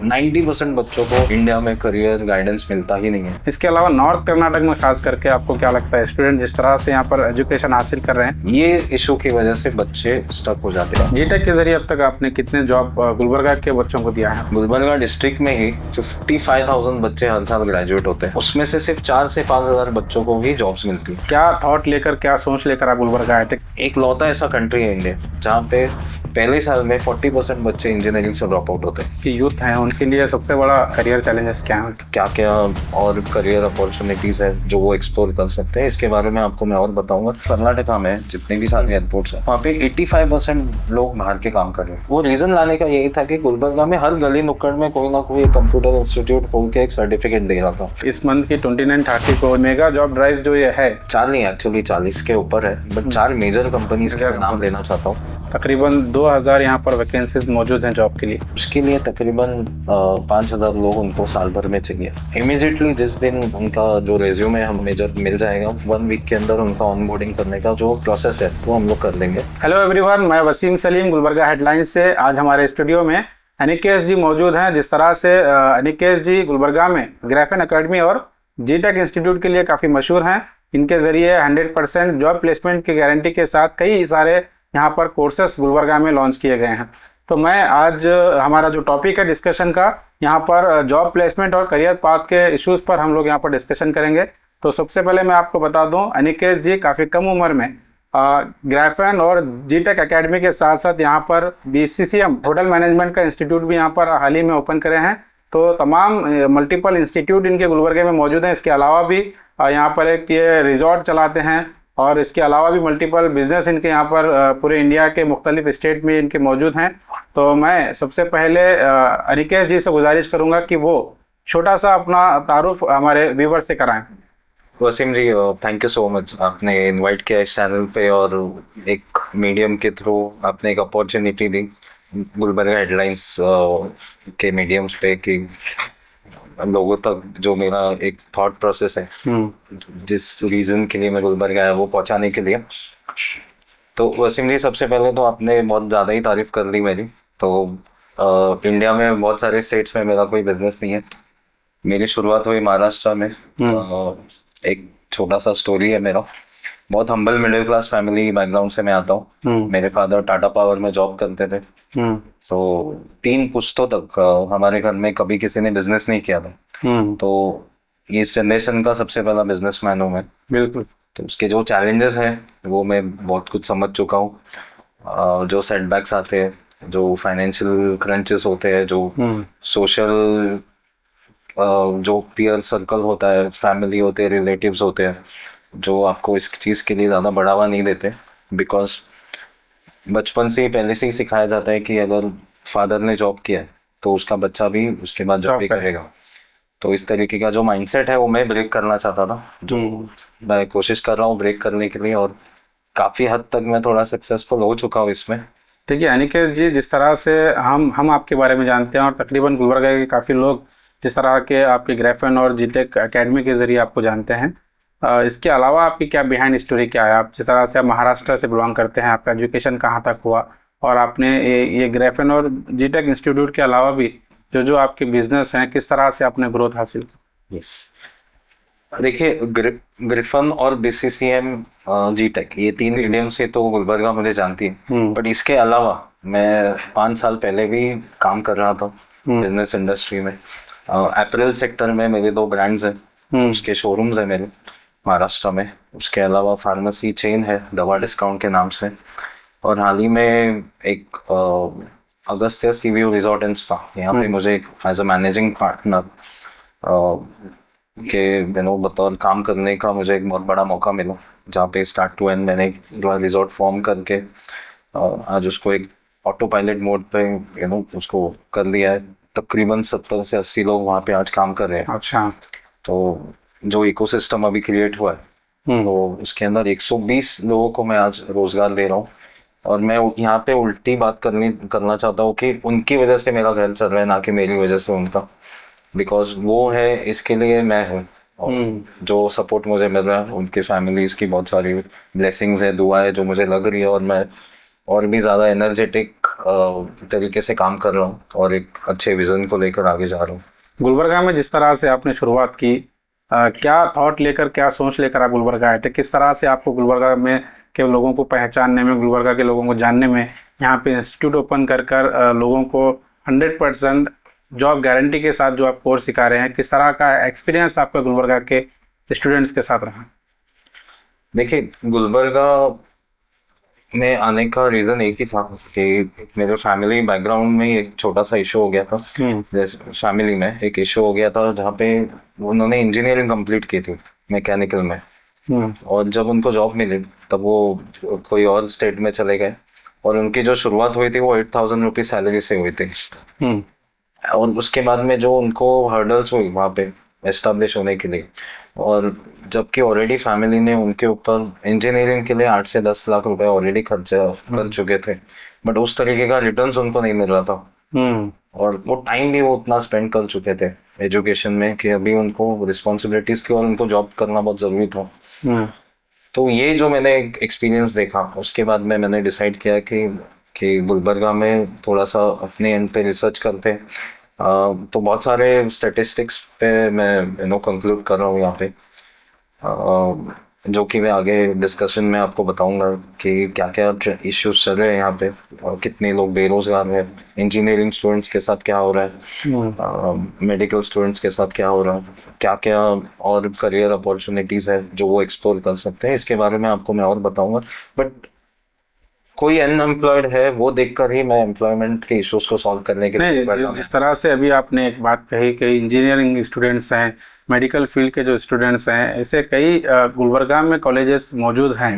90% बच्चों को इंडिया में करियर गाइडेंस मिलता ही नहीं है। इसके अलावा नॉर्थ कर्नाटक में खास करके आपको क्या लगता है, स्टूडेंट जिस तरह से यहाँ पर एजुकेशन हासिल कर रहे हैं, ये इशू की वजह से बच्चे स्टक हो जाते हैं। जीटेक के जरिए अब तक आपने कितने जॉब गुलबर्गा के बच्चों को दिया है? गुलबर्गा डिस्ट्रिक्ट में ही 55,000 बच्चे हर साल ग्रेजुएट होते हैं, उसमें से सिर्फ 4 से 5,000 बच्चों को ही जॉब्स मिलती है। क्या थॉट लेकर, क्या सोच लेकर आप गुलबर्गा आए थे? एक लौता ऐसा कंट्री है इंडिया जहाँ पे पहले साल में 40% बच्चे इंजीनियरिंग से ड्रॉप आउट होते हैं। कि यूथ हैं उनके लिए सबसे बड़ा करियर चैलेंजेस क्या हैं? क्या क्या और करियर अपॉर्चुनिटीज है जो वो एक्सप्लोर कर सकते हैं, इसके बारे में आपको मैं और बताऊंगा। कर्नाटका में जितने भी सारे एयरपोर्ट्स हैं वहाँ पे 85% लोग बाहर के काम कर रहे हैं। वो रीजन लाने का यही था कि गुलबर्गा में हर गली नुक्कड़ में कोई ना कोई कंप्यूटर इंस्टीट्यूट खोल के एक सर्टिफिकेट दे रहा था। इस मंथ की 29-30 को मेगा जॉब ड्राइव जो ये है, 4 नहीं, एक्चुअली 40 के ऊपर है, बट 4 मेजर कंपनीज के मैं नाम लेना चाहता हूँ। तकरीबन 2000 यहाँ पर वैकेंसीज मौजूद हैं जॉब के लिए। उसके लिए तकरीबन 5,000 लोग उनको साल भर में चाहिए। इमीडिएटली जिस दिन उनका जो रेज्यूमे हम मेजर मिल जाएगा, 1 वीक के अंदर उनका ऑनबोर्डिंग करने का जो प्रोसेस है वो हम लोग कर देंगे। हेलो एवरीवन, मैं वसीम सलीम गुलबर्गा हेडलाइंस से। आज हमारे स्टूडियो में अनिकेश जी मौजूद हैं। जिस तरह से अनिकेश जी गुलबर्गा में ग्राफेन एकेडमी और जीटेक इंस्टीट्यूट के लिए काफ़ी मशहूर हैं। इनके ज़रिए 100% जॉब प्लेसमेंट की गारंटी के साथ कई सारे यहाँ पर कोर्सेस गुलबर्गा में लॉन्च किए गए हैं। तो मैं आज हमारा जो टॉपिक है डिस्कशन का, यहाँ पर जॉब प्लेसमेंट और करियर पाथ के इश्यूज़ पर हम लोग यहाँ पर डिस्कशन करेंगे। तो सबसे पहले मैं आपको बता दूँ, अनिकेश जी काफ़ी कम उम्र में ग्राफेन और जीटेक एकेडमी के साथ साथ यहाँ पर BCCM होटल मैनेजमेंट का इंस्टीट्यूट भी यहाँ पर हाल ही में ओपन करे हैं। तो तमाम मल्टीपल इंस्टीट्यूट इनके गुलबर्गे में मौजूद हैं। इसके अलावा भी यहाँ पर एक ये रिजॉर्ट चलाते हैं और इसके अलावा भी मल्टीपल बिजनेस इनके यहाँ पर पूरे इंडिया के मुख्तलिफ स्टेट में इनके मौजूद हैं। तो मैं सबसे पहले अनिकेश जी से गुजारिश करूँगा कि वो छोटा सा अपना तारुफ हमारे व्यूवर से कराएं। वसीम जी, थैंक यू सो मच, आपने इनवाइट किया इस चैनल पे और एक मीडियम के थ्रू आपने एक अपॉर्चुनिटी दी गुलबर्गा हेडलाइंस के मीडियम्स पे कि लोगों तक जो मेरा एक थॉट प्रोसेस है, जिस रीजन के लिए मैं गुलबर्गा आया वो पहुंचाने के लिए। तो वसीम जी, सबसे पहले तो आपने बहुत ज़्यादा ही तारीफ कर ली मेरी। तो इंडिया में बहुत सारे स्टेट्स में मेरा कोई बिजनेस नहीं है। मेरी शुरुआत हुई महाराष्ट्र में। एक छोटा सा स्टोरी है मेरा। बहुत humble middle class family background से मैं आता हूँ। मेरे फादर टाटा पावर में जॉब करते थे। तो 3 पुश्तों तक हमारे घर में कभी किसी ने बिजनेस नहीं किया था। तो इस जनरेशन का सबसे पहला बिजनेसमैन हूँ मैं। बिल्कुल। तो उसके जो चैलेंजेस हैं वो मैं बहुत कुछ समझ चुका हूँ। जो सेटबैक्स आते हैं, जो फाइनेंशियल क्रंचेस होते हैं, जो सोशल जो पीयर सर्कल होता है, फैमिली होते हैं, रिलेटिव्स होते हैं, जो आपको इस चीज़ के लिए ज़्यादा बढ़ावा नहीं देते। बिकॉज बचपन से ही पहले से ही सिखाया जाता है कि अगर फादर ने जॉब किया है तो उसका बच्चा भी उसके बाद जॉब ही करेगा। तो इस तरीके का जो माइंडसेट है वो मैं ब्रेक करना चाहता था, जो मैं कोशिश कर रहा हूँ ब्रेक करने के लिए, और काफ़ी हद तक मैं थोड़ा सक्सेसफुल हो चुका हूँ इसमें। देखिए अनिकेत जी, जिस तरह से हम आपके बारे में जानते हैं और तकरीबन गुलबर्गा के काफ़ी लोग जिस तरह के आपके ग्राफेन और जीटेक एकेडमी के जरिए आपको जानते हैं, इसके अलावा आपकी क्या बिहाइंड स्टोरी क्या है? आप जिस तरह से आप महाराष्ट्र से बिलोंग करते हैं, आपका एजुकेशन कहाँ तक हुआ और आपने ये ग्राफेन और जीटेक इंस्टीट्यूट के अलावा भी जो आपके बिजनेस हैं, किस तरह से आपने ग्रोथ हासिल की? यस, देखिए ग्रिफन और BCCM जीटेक, ये 3 मीडियम से तो गुलबर्गा मुझे जानती है। बट इसके अलावा मैं 5 साल पहले भी काम कर रहा था बिजनेस इंडस्ट्री में। अप्रैल सेक्टर में मेरे 2 ब्रांड्स हैं, उसके शोरूम्स हैं मेरे महाराष्ट्र में। उसके अलावा फार्मेसी चेन है दवा डिस्काउंट के नाम से। और हाल ही में एक Agastya sea view resort and spa, यहाँ पे मुझे एज अ मैनेजिंग पार्टनर के बतौर काम करने का मुझे एक बहुत बड़ा मौका मिला, जहाँ पे स्टार्ट टू एंड मैंने एक रिजॉर्ट फॉर्म करके आज उसको एक ऑटो पायलट मोड पे उसको कर लिया है। तकरीबन 70 से 80 लोग वहाँ पे आज काम कर रहे हैं। अच्छा। तो जो इकोसिस्टम अभी क्रिएट हुआ है, तो उसके अंदर 120 लोगों को मैं आज रोजगार दे रहा हूँ। और मैं यहाँ पे उल्टी बात करना चाहता हूँ कि उनकी वजह से मेरा घर चल रहा है, ना कि मेरी वजह से उनका। बिकॉज वो है, इसके लिए मैं हूँ। और जो सपोर्ट मुझे मिल रहा है उनकी फैमिलीज की बहुत सारी ब्लेसिंग्स है, दुआ है जो मुझे लग रही है, और मैं और भी ज़्यादा एनर्जेटिक तरीके से काम कर रहा हूँ और एक अच्छे विजन को लेकर आगे जा रहा हूँ। गुलबर्गा में जिस तरह से आपने शुरुआत की, क्या थॉट लेकर, क्या सोच लेकर आप गुलबर्गा आए थे? किस तरह से आपको गुलबर्गा में के लोगों को पहचानने में, गुलबर्गा के लोगों को जानने में, यहाँ पे इंस्टीट्यूट ओपन कर लोगों को 100% जॉब गारंटी के साथ जो आप कोर्स सिखा रहे हैं, किस तरह का एक्सपीरियंस आपका गुलबर्गा के स्टूडेंट्स के साथ रहा? देखिए, गुलबर्गा में आने का रीज़न एक ही था कि मेरे फैमिली बैकग्राउंड में एक छोटा सा इशू हो गया था। जैसे फैमिली में एक इशू हो गया था जहाँ पे उन्होंने इंजीनियरिंग कंप्लीट की थी मैकेनिकल में, और जब उनको जॉब मिली तब वो कोई और स्टेट में चले गए, और उनकी जो शुरुआत हुई थी वो 8,000 रुपीज सैलरी से हुई थी। और उसके बाद में जो उनको हर्डल्स हुई वहाँ पे एस्टेब्लिश होने के लिए, और जबकि ऑलरेडी फैमिली ने उनके ऊपर इंजीनियरिंग के लिए 8 से 10 लाख रुपए ऑलरेडी खर्चा कर चुके थे, बट उस तरीके का रिटर्न्स उनको नहीं मिल रहा था। और वो टाइम भी वो उतना स्पेंड कर चुके थे एजुकेशन में कि अभी उनको रिस्पॉन्सिबिलिटीज थी और उनको जॉब करना बहुत जरूरी था। तो ये जो मैंने एक्सपीरियंस देखा, उसके बाद में मैंने डिसाइड किया कि गुलबर्गा में थोड़ा सा अपने एंड पे रिसर्च करते हैं। तो बहुत सारे स्टैटिस्टिक्स पे मैं कंक्लूड कर रहा हूँ यहाँ पे, जो कि मैं आगे डिस्कशन में आपको बताऊंगा कि क्या क्या इश्यूज चल रहे हैं यहाँ पे, और कितने लोग बेरोजगार हैं, इंजीनियरिंग स्टूडेंट्स के साथ क्या हो रहा है, मेडिकल स्टूडेंट्स के साथ क्या हो रहा है, क्या क्या और करियर अपॉर्चुनिटीज है जो वो एक्सप्लोर कर सकते हैं, इसके बारे में आपको मैं और बताऊंगा। बट कोई अनएम्प्लॉयड है वो देखकर ही मैं एम्प्लॉयमेंट के इश्यूज को सॉल्व करने के लिए जिस तरह से अभी आपने एक बात कही कि इंजीनियरिंग स्टूडेंट्स हैं, मेडिकल फील्ड के जो स्टूडेंट्स हैं, ऐसे कई गुलबर्गा में कॉलेजेस मौजूद हैं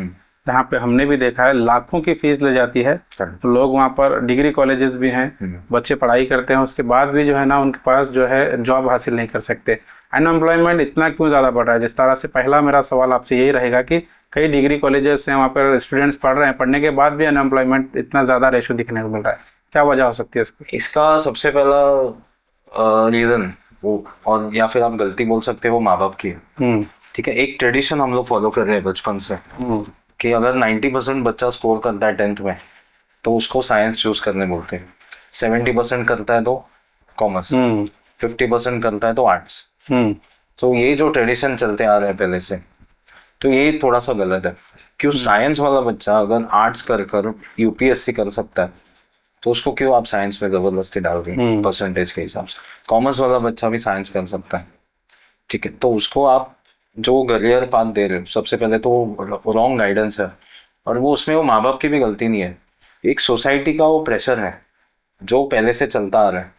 जहाँ पे हमने भी देखा है लाखों की फीस ले जाती है। तो लोग वहाँ पर डिग्री कॉलेजेस भी हैं, बच्चे पढ़ाई करते हैं, उसके बाद भी जो है ना उनके पास जो है जॉब हासिल नहीं कर सकते। अनएम्प्लॉयमेंट इतना क्यों ज़्यादा बढ़ रहा है? जिस तरह से पहला मेरा सवाल आपसे यही रहेगा कि कई डिग्री कॉलेजेस हैं, वहाँ पर स्टूडेंट्स पढ़ रहे हैं, पढ़ने के बाद भी अनएम्प्लॉयमेंट इतना ज़्यादा रेशो दिखने को मिल रहा है, क्या वजह हो सकती है इसका? सबसे पहला रीज़न वो, और या फिर आप गलती बोल सकते हो, माँ बाप की। ठीक है, एक ट्रेडिशन हम लोग फॉलो कर रहे हैं बचपन से कि अगर 90% बच्चा स्कोर करता है 10th में तो उसको साइंस चूज करने बोलते हैं, 70% करता है तो कॉमर्स, 50% करता है तो आर्ट्स। तो ये जो ट्रेडिशन चलते आ रहे हैं पहले से, तो ये थोड़ा सा गलत है। क्यों साइंस वाला बच्चा अगर आर्ट्स कर यूपीएससी कर सकता है तो उसको क्यों आप साइंस में जबरदस्ती डाल रहे हैं परसेंटेज के हिसाब से? कॉमर्स वाला बच्चा भी साइंस कर सकता है, ठीक है। तो उसको आप जो करियर पाथ दे रहे हो, सबसे पहले तो रॉन्ग गाइडेंस है, और वो उसमें वो माँ बाप की भी गलती नहीं है, एक सोसाइटी का वो प्रेशर है जो पहले से चलता आ रहा है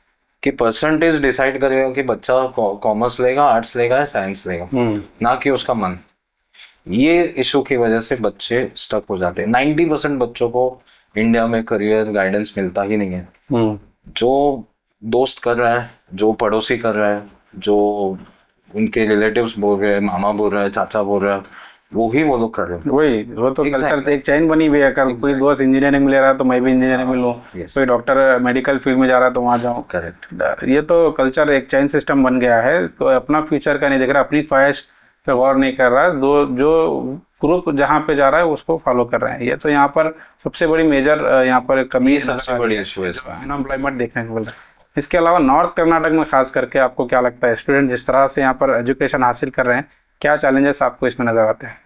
कि परसेंटेज डिसाइड करेगा कि बच्चा कॉमर्स लेगा, आर्ट्स लेगा या साइंस लेगा, ना कि उसका मन। ये इशू की वजह से बच्चे स्टक हो जाते हैं। 90% बच्चों को इंडिया में करियर गाइडेंस मिलता ही नहीं है। जो दोस्त कर रहा है, जो पड़ोसी कर रहा है, जो उनके रिलेटिव्स बोल रहे हैं, मामा बोल रहे हैं, चाचा बोल रहे हैं, वो लोग कर रहे हैं। वही वो तो कल्चर एक चैन बनी हुई है। अगर कोई दोस्त इंजीनियरिंग में ले रहा है तो मैं भी इंजीनियरिंग में लूँ, कोई डॉक्टर मेडिकल फील्ड में जा रहा है तो वहाँ जाऊँ। करेक्ट, ये तो कल्चर एक चैन सिस्टम बन गया है। तो अपना फ्यूचर का नहीं देख रहा, अपनी ख्वाहिश पे गौर नहीं कर रहा, जो ग्रुप जहाँ पे जा रहा है उसको फॉलो कर रहे हैं। ये तो यहाँ पर सबसे बड़ी मेजर यहाँ पर कमी, सबसे बड़ी इशू है अनएम्प्लॉयमेंट देखने को मिल रहा है। इसके अलावा नॉर्थ कर्नाटक में खास करके आपको क्या लगता है, स्टूडेंट जिस तरह से यहाँ पर एजुकेशन हासिल कर रहे हैं, क्या चैलेंजेस आपको इसमें नजर आते हैं?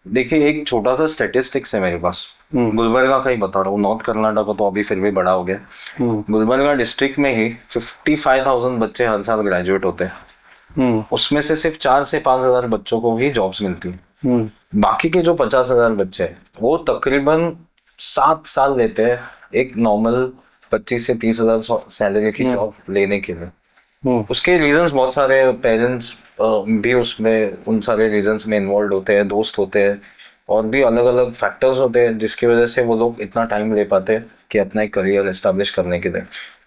देखिए, एक छोटा सा स्टेटिस्टिक्स है मेरे पास, गुलबर्गा का ही बता रहा हूँ। नॉर्थ कर्नाटक तो अभी फिर भी बड़ा हो गया। गुलबर्गा डिस्ट्रिक्ट में ही 55,000 बच्चे हर साल ग्रेजुएट होते हैं। उसमें से सिर्फ 4 से 5,000 बच्चों को ही जॉब्स मिलती है। बाकी के जो 50,000 बच्चे हैं वो तकरीबन 7 साल लेते हैं एक नॉर्मल 25 से 30,000 सैलरी की जॉब लेने के लिए। उसके रीजंस बहुत सारे, पेरेंट्स भी उसमें उन सारे रीजंस में इन्वॉल्व होते हैं, दोस्त होते हैं, और भी अलग अलग फैक्टर्स होते हैं जिसकी वजह से वो लोग इतना टाइम ले पाते हैं कि अपना एक करियर एस्टेब्लिश करने के लिए,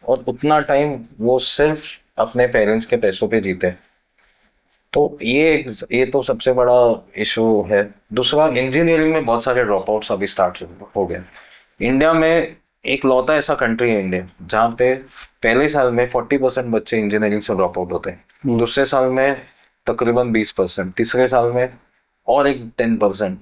और उतना टाइम वो सिर्फ अपने पेरेंट्स के पैसों पे जीते हैं। तो ये तो सबसे बड़ा इशू है। दूसरा, इंजीनियरिंग में बहुत सारे ड्रॉप आउट्स अभी स्टार्ट हो गए। इंडिया में एक लौता ऐसा कंट्री है इंडिया जहाँ पे पहले साल में 40% बच्चे इंजीनियरिंग से ड्रॉप आउट होते हैं, दूसरे साल में तकरीबन 20%, तीसरे साल में और एक 10%।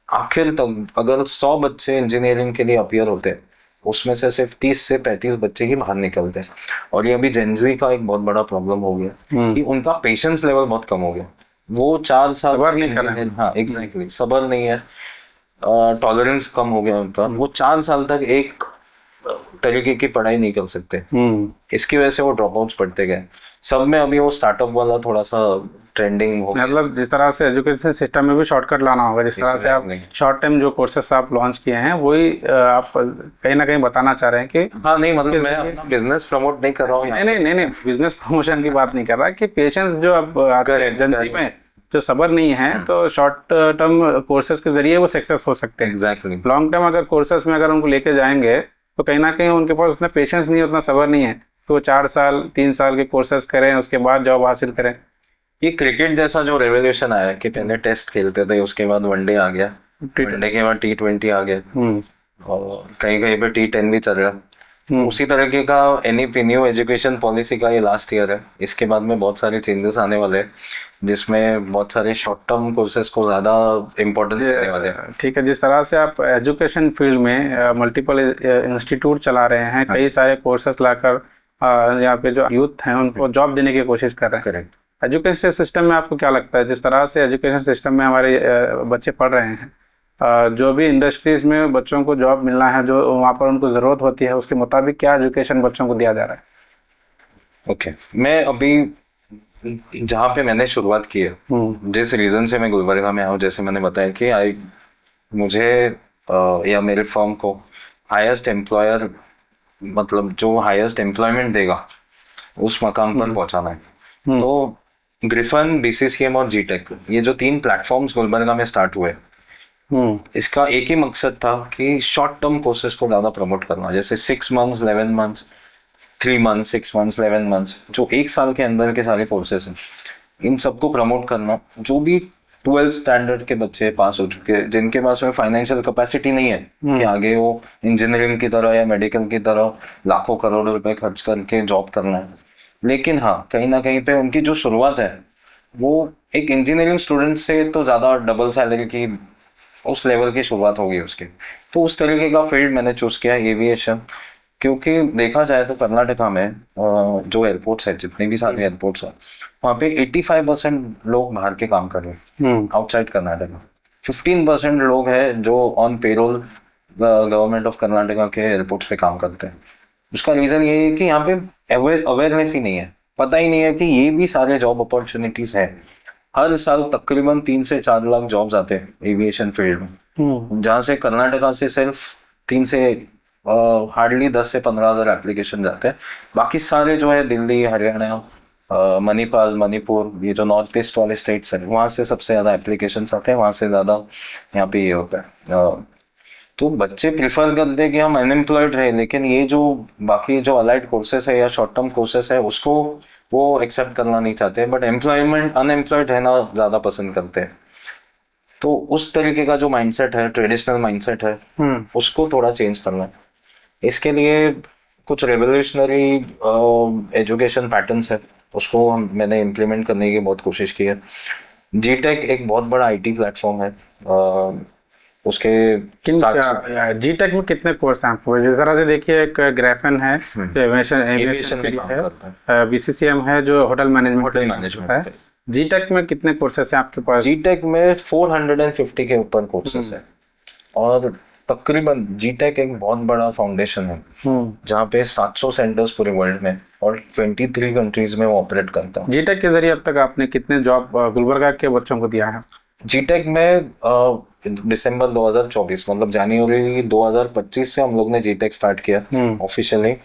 आखिर तक अगर 100 बच्चे इंजीनियरिंग के लिए अपीयर होते हैं उसमें से सिर्फ 30 से 35 बच्चे ही बाहर निकलते हैं। और ये अभी जेनजी का एक बहुत बड़ा प्रॉब्लम हो गया कि उनका पेशेंस लेवल बहुत कम हो गया। वो 4 साल सब्र नहीं कर रहे हैं। हाँ एग्जैक्टली, सब्र नहीं है, टॉलरेंस कम हो गया उनका। वो 4 साल तक एक तरीके की पढ़ाई नहीं कर सकते। इसकी वजह से वो ड्रॉप आउट्स पढ़ते गए। सब में अभी वो स्टार्टअप वाला थोड़ा सा ट्रेंडिंग हो गया। मतलब जिस तरह से एजुकेशन सिस्टम में भी शॉर्टकट लाना होगा, जिस तरह से आप शॉर्ट टाइम जो कोर्सेस आप लॉन्च किए हैं, वही आप कहीं ना कहीं बताना चाह रहे हैं कि हाँ नहीं, मतलब मैं अपना बिजनेस प्रमोट नहीं कर रहा हूँ। नहीं, बिजनेस प्रमोशन की बात नहीं कर रहा कि पेशेंस जो अब जनता में जो सब्र नहीं है, तो शॉर्ट टर्म कोर्सेज के जरिए वो सक्सेस हो सकते हैं। एग्जैक्टली। लॉन्ग टर्म अगर कोर्सेज में अगर उनको लेके जाएंगे तो कहीं ना कहीं उनके पास उतना पेशेंस नहीं है, उतना सब्र नहीं है, तो वो 4 साल 3 साल के कोर्सेज करें, उसके बाद जॉब हासिल करें। ये क्रिकेट जैसा जो रेवोल्यूशन आया कि पहले टेस्ट खेलते थे, उसके बाद वनडे आ गया, वनडे के बाद T20 आ गया, और कहीं कहीं पे T10 भी चल रहा। उसी तरीके का NEP न्यू एजुकेशन पॉलिसी का ये लास्ट ईयर है। इसके बाद में बहुत सारे चेंजेस आने वाले हैं, जिसमें बहुत सारे शॉर्ट टर्म कोर्सेज को ज्यादा इम्पोर्टेंस देने वाले हैं। ठीक है, जिस तरह से आप एजुकेशन फील्ड में मल्टीपल इंस्टीट्यूट चला रहे हैं, कई सारे कोर्सेज लाकर यहाँ पे जो यूथ हैं उनको जॉब देने की कोशिश कर रहे हैं। करेक्ट। एजुकेशन सिस्टम में आपको क्या लगता है, जिस तरह से एजुकेशन सिस्टम में हमारे बच्चे पढ़ रहे हैं, जो भी इंडस्ट्रीज में बच्चों को जॉब मिलना है, जो वहाँ पर उनको ज़रूरत होती है, उसके मुताबिक क्या एजुकेशन बच्चों को दिया जा रहा है? ओके, मैं अभी जहाँ पे मैंने शुरुआत की है, जिस रीज़न से मैं गुलबर्गा में आया, जैसे मैंने बताया कि मुझे या मेरे फर्म को हाईएस्ट एम्प्लॉयर, मतलब जो हाईएस्ट एम्प्लॉयमेंट देगा उस मकाम पर पहुंचाना है। तो ग्रिफन, BCCM और GTech, ये जो 3 प्लेटफॉर्म्स गुलबर्गा में स्टार्ट हुए, इसका एक ही मकसद था कि शॉर्ट टर्म कोर्सेज को ज़्यादा प्रमोट करना, जैसे 6 months 11 months 3 months 6 months 11 months, जो 1 साल के अंदर के सारे कोर्सेज हैं, इन सबको प्रमोट करना। जो भी 12th स्टैंडर्ड के बच्चे पास हो चुके हैं, जिनके पास में फाइनेंशियल कैपेसिटी नहीं है कि आगे वो इंजीनियरिंग की तरह या मेडिकल की तरह लाखों करोड़ों रुपए खर्च करके जॉब करना है, लेकिन हाँ कहीं ना कहीं पे उनकी जो शुरुआत है वो एक इंजीनियरिंग स्टूडेंट से तो ज़्यादा डबल सैलरी की उस लेवल की शुरुआत होगी उसकी। तो उस तरीके का फील्ड मैंने चूज किया, एविएशन। क्योंकि देखा जाए तो कर्नाटका में जो एयरपोर्ट्स है, जितने भी सारे एयरपोर्ट्स हैं, वहाँ पे 85% लोग बाहर के काम कर रहे हैं आउटसाइड कर्नाटका। 15% लोग हैं जो on payroll government of Karnataka के एयरपोर्ट्स पे काम करते हैं। उसका रीजन ये है कि यहाँ पे अवेयरनेस ही नहीं है, पता ही नहीं है कि ये भी सारे जॉब अपॉर्चुनिटीज है। हर साल तकरीबन 3 से 4 लाख जॉब्स आते हैं एविएशन फील्ड में, जहाँ से कर्नाटका से सिर्फ 3 से हार्डली 10 से 15 हज़ार एप्लीकेशन जाते हैं। बाकी सारे जो है दिल्ली, हरियाणा, मणिपुर, ये जो नॉर्थ ईस्ट वाले स्टेट्स हैं, वहाँ से सबसे ज़्यादा एप्लीकेशन आते हैं, वहाँ से ज़्यादा यहाँ पे ये होता है। तो बच्चे प्रिफर करते हैं कि हम अनएम्प्लॉयड रहे, लेकिन ये जो बाकी जो अलाइड कोर्सेस है या शॉर्ट टर्म कोर्सेस है उसको वो एक्सेप्ट करना नहीं चाहते, बट अनएम्प्लॉयड रहना ज़्यादा पसंद करते हैं। तो उस तरीके का जो माइंडसेट है, ट्रेडिशनल माइंडसेट है, उसको थोड़ा चेंज करना है। इसके लिए कुछ रेवोल्यूशनरी एजुकेशन पैटर्न्स है, उसको मैंने इम्प्लीमेंट करने की बहुत कोशिश की है। GTech एक बहुत बड़ा IT प्लेटफॉर्म है। उसके GTech में कितने कोर्स हैं आपको? जिस तरह से देखिए, एक ग्राफन है जो एविएशन के लिए है, BCCM है जो होटल मैनेजमेंट है। GTech में कितने कोर्सेस हैं आपके पास? GTech में 450 के ऊपर कोर्सेस है, और तकरीबन GTech एक बहुत बड़ा फाउंडेशन है जहाँ पे 700 सेंटर्स पूरे वर्ल्ड में और 23 कंट्रीज में वो ऑपरेट करता है। GTech के जरिए अब तक आपने कितने जॉब गुलबर्गा के बच्चों को दिया है? GTech में दिसंबर 2024, मतलब जनवरी 2025 से हम लोग ने GTech स्टार्ट किया ऑफिशियली।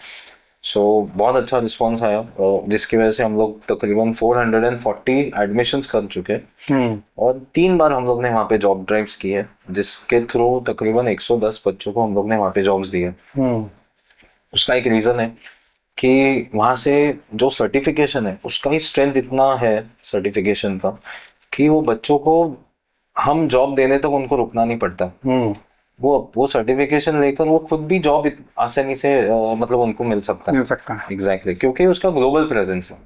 सो बहुत अच्छा रिस्पांस आया, जिसकी वजह से हम लोग तकरीबन 440 एडमिशंस कर चुके हैं, और 3 बार हम लोग ने वहाँ पे जॉब ड्राइव्स की है, जिसके थ्रू तकरीबन 110 बच्चों को हम लोग ने वहाँ पे जॉब्स दिए। उसका एक रीज़न है कि वहाँ से जो सर्टिफिकेशन है उसका ही स्ट्रेंथ इतना है सर्टिफिकेशन का कि वो बच्चों को हम जॉब देने तक उनको रुकना नहीं पड़ता। वो सर्टिफिकेशन लेकर वो खुद भी जॉब आसानी से मतलब उनको मिल सकता है। एग्जैक्टली, क्योंकि उसका ग्लोबल प्रेजेंस है।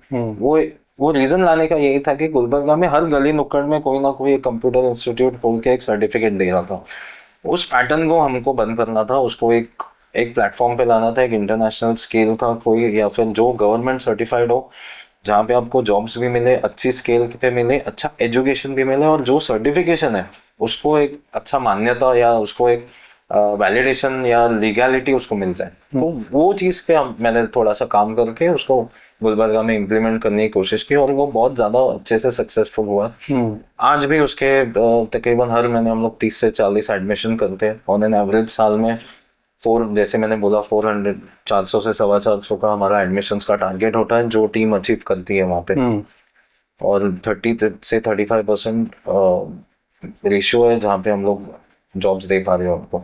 वो रीजन लाने का यही था कि गुलबर्गा में हर गली नुक्कड़ में कोई ना कोई कंप्यूटर इंस्टीट्यूट खोल के एक सर्टिफिकेट दे रहा था। उस पैटर्न को हमको बंद करना था, उसको एक एक प्लेटफॉर्म पे लाना था, एक इंटरनेशनल स्केल का कोई, या फिर जो गवर्नमेंट सर्टिफाइड हो, जहाँ पे आपको जॉब्स भी मिले, अच्छी स्केल पे मिले, अच्छा एजुकेशन भी मिले, और जो सर्टिफिकेशन है उसको एक अच्छा मान्यता या उसको एक वैलिडेशन या लीगैलिटी उसको मिल जाए। तो वो चीज़ पे मैंने थोड़ा सा काम करके उसको गुलबर्गा में इम्प्लीमेंट करने की कोशिश की, और वो बहुत ज़्यादा अच्छे से सक्सेसफुल हुआ। आज भी उसके तकरीबन हर महीने हम लोग 30 से 40 एडमिशन करते हैं ऑन एन एवरेज। साल में जैसे मैंने बोला 400 400 से 450 का हमारा एडमिशन्स का टारगेट होता है जो टीम अचीव करती है वहाँ पे। और 30 से 35% रेशियो है जहाँ पे हम लोग जॉब्स दे पा रहे हो आपको।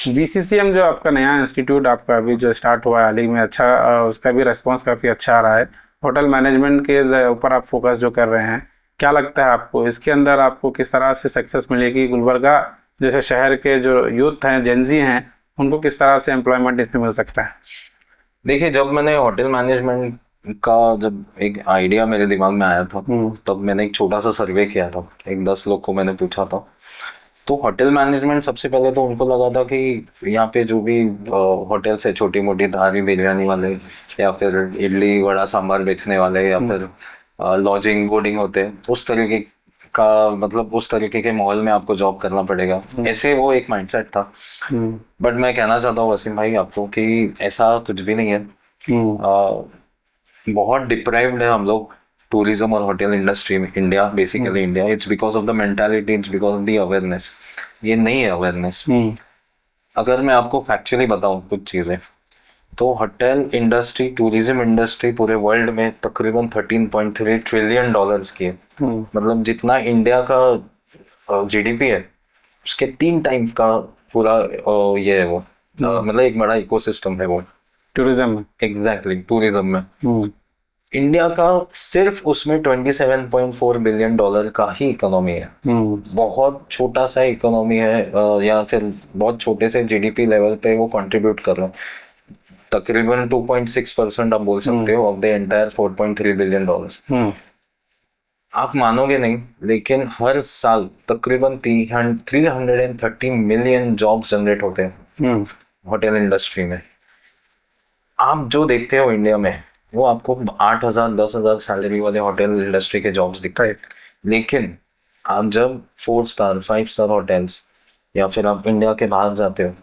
बीसीसीएम जो आपका नया इंस्टीट्यूट आपका अभी जो स्टार्ट हुआ है हाल ही में, अच्छा उसका भी रेस्पॉन्स काफ़ी अच्छा आ रहा है। होटल मैनेजमेंट के ऊपर आप फोकस जो कर रहे हैं, क्या लगता है आपको इसके अंदर आपको किस तरह से सक्सेस मिलेगी? गुलबर्गा जैसे शहर के जो यूथ हैं, जेंजी हैं, उनको किस तरह से एम्प्लॉयमेंट इसमें मिल सकता है? देखिए, जब मैंने होटल मैनेजमेंट का जब एक आइडिया मेरे दिमाग में आया था, तब मैंने एक छोटा सा सर्वे किया था, एक 10 लोग को मैंने पूछा था। तो होटल मैनेजमेंट सबसे पहले तो उनको लगा था कि यहाँ पे जो भी होटल्स है, छोटी मोटी धारी बिरयानी वाले, या फिर इडली वड़ा सांभर बेचने वाले, या फिर लॉजिंग बोर्डिंग होते हैं, उस तरीके का, मतलब उस तरीके के माहौल में आपको जॉब करना पड़ेगा, ऐसे वो एक माइंडसेट था। बट मैं कहना चाहता हूँ वसीम भाई आपको कि ऐसा कुछ भी नहीं है। बहुत डिप्राइव्ड है हम लोग टूरिज्म और होटल इंडस्ट्री में, India, basically India. It's because of the mentality, it's because of the awareness. ये नहीं है अवेयरनेस। अगर मैं आपको फैक्चुअली बताऊं कुछ चीजें, तो होटल इंडस्ट्री, टूरिज्म इंडस्ट्री पूरे वर्ल्ड में तकरीबन 13.3 ट्रिलियन डॉलर्स की है। मतलब जितना इंडिया का जीडीपी है उसके 3 टाइम का पूरा ये है वो, मतलब एक बड़ा इकोसिस्टम है वो टूरिज्म में। एग्जैक्टली, टूरिज्म में। इंडिया का सिर्फ उसमें 27.4 बिलियन डॉलर का ही इकोनॉमी है। बहुत छोटा सा इकोनॉमी है, या फिर बहुत छोटे से जीडीपी लेवल पे वो कंट्रीब्यूट कर रहा है। तकरीबन 2.6% आप बोल सकते हो of the entire 4.3 billion dollars. आप मानोगे नहीं, लेकिन हर साल तकरीबन 330 मिलियन जॉब जनरेट होते हैं होटल इंडस्ट्री में। आप जो देखते हो इंडिया में वो आपको 8,000 10,000 सैलरी वाले होटल इंडस्ट्री के जॉब्स दिख रहे हैं। लेकिन आप जब 4 स्टार 5 स्टार होटल्स या फिर आप इंडिया के बाहर जाते हो,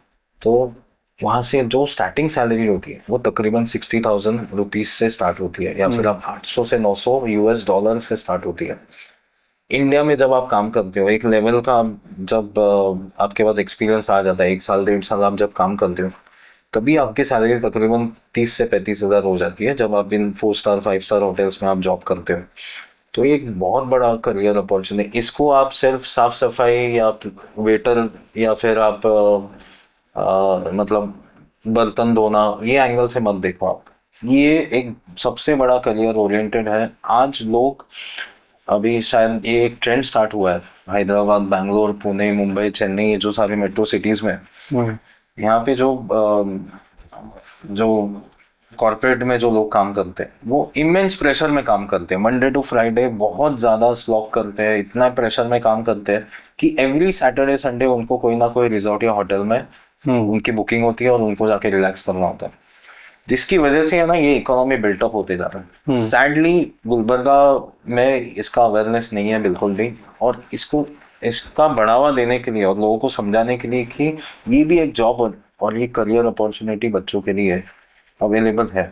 तो वहाँ से जो स्टार्टिंग सैलरी होती है वो तकरीबन 60,000 रुपीज से स्टार्ट होती है, या फिर आप 800 से 900 यूएस डॉलर से स्टार्ट होती है। इंडिया में जब आप काम करते हो एक लेवल का, जब आपके पास एक्सपीरियंस आ जाता है, 1 साल 1.5 साल आप जब काम करते हो, तभी आपकी सैलरी तकरीबन 30 से 35 हज़ार हो जाती है जब आप इन 4 स्टार 5 स्टार होटल्स में आप जॉब करते हो। तो ये एक बहुत बड़ा करियर अपॉर्चुनिटी। इसको आप सिर्फ साफ सफाई या वेटर या फिर आप मतलब बर्तन धोना, ये एंगल से मत देखो आप। ये एक सबसे बड़ा करियर ओरिएंटेड है। आज लोग, अभी शायद ये एक ट्रेंड स्टार्ट हुआ है हैदराबाद, बैंगलोर, पुणे, मुंबई, चेन्नई, ये जो सारे मेट्रो सिटीज में, यहाँ पे जो कॉर्पोरेट में जो लोग काम करते हैं वो इमेंस प्रेशर में काम करते हैं। मंडे टू फ्राइडे बहुत ज़्यादा स्लॉग करते हैं, इतना प्रेशर में काम करते हैं कि एवरी सैटरडे संडे उनको कोई ना कोई रिजॉर्ट या होटल में उनकी बुकिंग होती है और उनको जाके रिलैक्स करना होता है, जिसकी वजह से है ना ये इकोनॉमी बिल्टअप होते जा रहा है। सैडली गुलबर्गा में इसका अवेयरनेस नहीं है बिल्कुल भी, और इसका बढ़ावा देने के लिए और लोगों को समझाने के लिए कि ये भी एक जॉब और ये करियर अपॉर्चुनिटी बच्चों के लिए अवेलेबल है।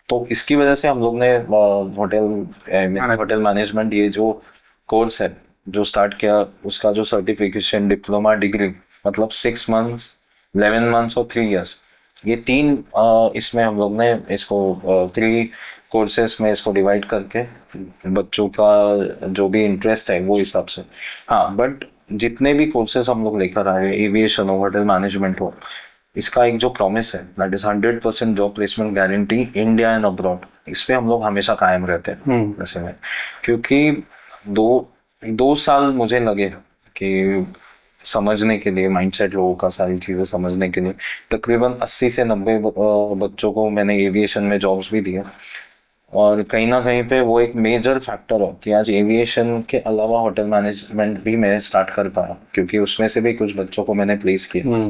तो इसकी वजह से हम लोग ने होटल मैनेजमेंट ये जो कोर्स है जो स्टार्ट किया, उसका जो सर्टिफिकेशन, डिप्लोमा, डिग्री, मतलब 6 मंथ्स, 11 मंथ्स और 3 इयर्स, ये 3 इसमें हम लोग ने इसको 3 कोर्सेस में इसको डिवाइड करके बच्चों का जो भी इंटरेस्ट है वो हिसाब से। हाँ, बट जितने भी कोर्सेस हम लोग लेकर आए, एविएशन हो, होटल मैनेजमेंट हो, इसका एक जो प्रॉमिस है that is 100% job placement guarantee India and abroad, इस पे हम लोग हमेशा कायम रहते हैं वैसे में। क्योंकि 2 साल मुझे लगे कि समझने के लिए, माइंडसेट लोगों का, सारी चीज़ें समझने के लिए। तकरीबन 80 से 90 बच्चों को मैंने एविएशन में जॉब्स भी दिए, और कहीं ना कहीं पे वो एक मेजर फैक्टर है कि आज एविएशन के अलावा होटल मैनेजमेंट भी मैं स्टार्ट कर पाया, क्योंकि उसमें से भी कुछ बच्चों को मैंने प्लेस किया।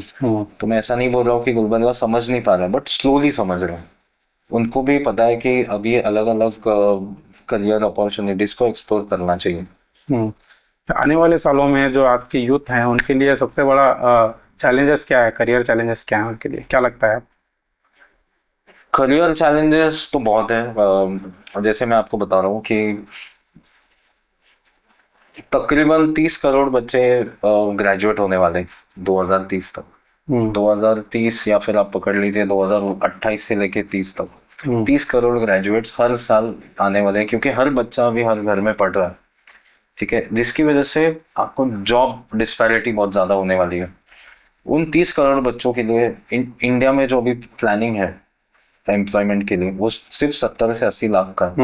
तो मैं ऐसा नहीं बोल रहा हूँ कि गुलबर्गा समझ नहीं पा रहा, बट स्लोली समझ रहा हूँ। उनको भी पता है कि अभी अलग अलग करियर अपॉर्चुनिटीज को एक्सप्लोर करना चाहिए। आने वाले सालों में जो आपकी यूथ हैं उनके लिए सबसे बड़ा चैलेंजेस क्या है, करियर चैलेंजेस क्या है उनके लिए, क्या लगता है? करियर चैलेंजेस तो बहुत है। जैसे मैं आपको बता रहा हूँ कि तकरीबन 30 करोड़ बच्चे ग्रेजुएट होने वाले हैं 2030 तक। 2030 या फिर आप पकड़ लीजिए 2028 से लेके 30 तक 30 करोड़ ग्रेजुएट्स हर साल आने वाले हैं, क्योंकि हर बच्चा अभी हर घर में पढ़ रहा है। ठीक है, जिसकी वजह से आपको जॉब डिस्पैरिटी बहुत ज्यादा होने वाली है। उन 30 करोड़ बच्चों के लिए इंडिया में जो अभी प्लानिंग है एम्प्लॉयमेंट के लिए, वो सिर्फ 70 से 80 लाख का है।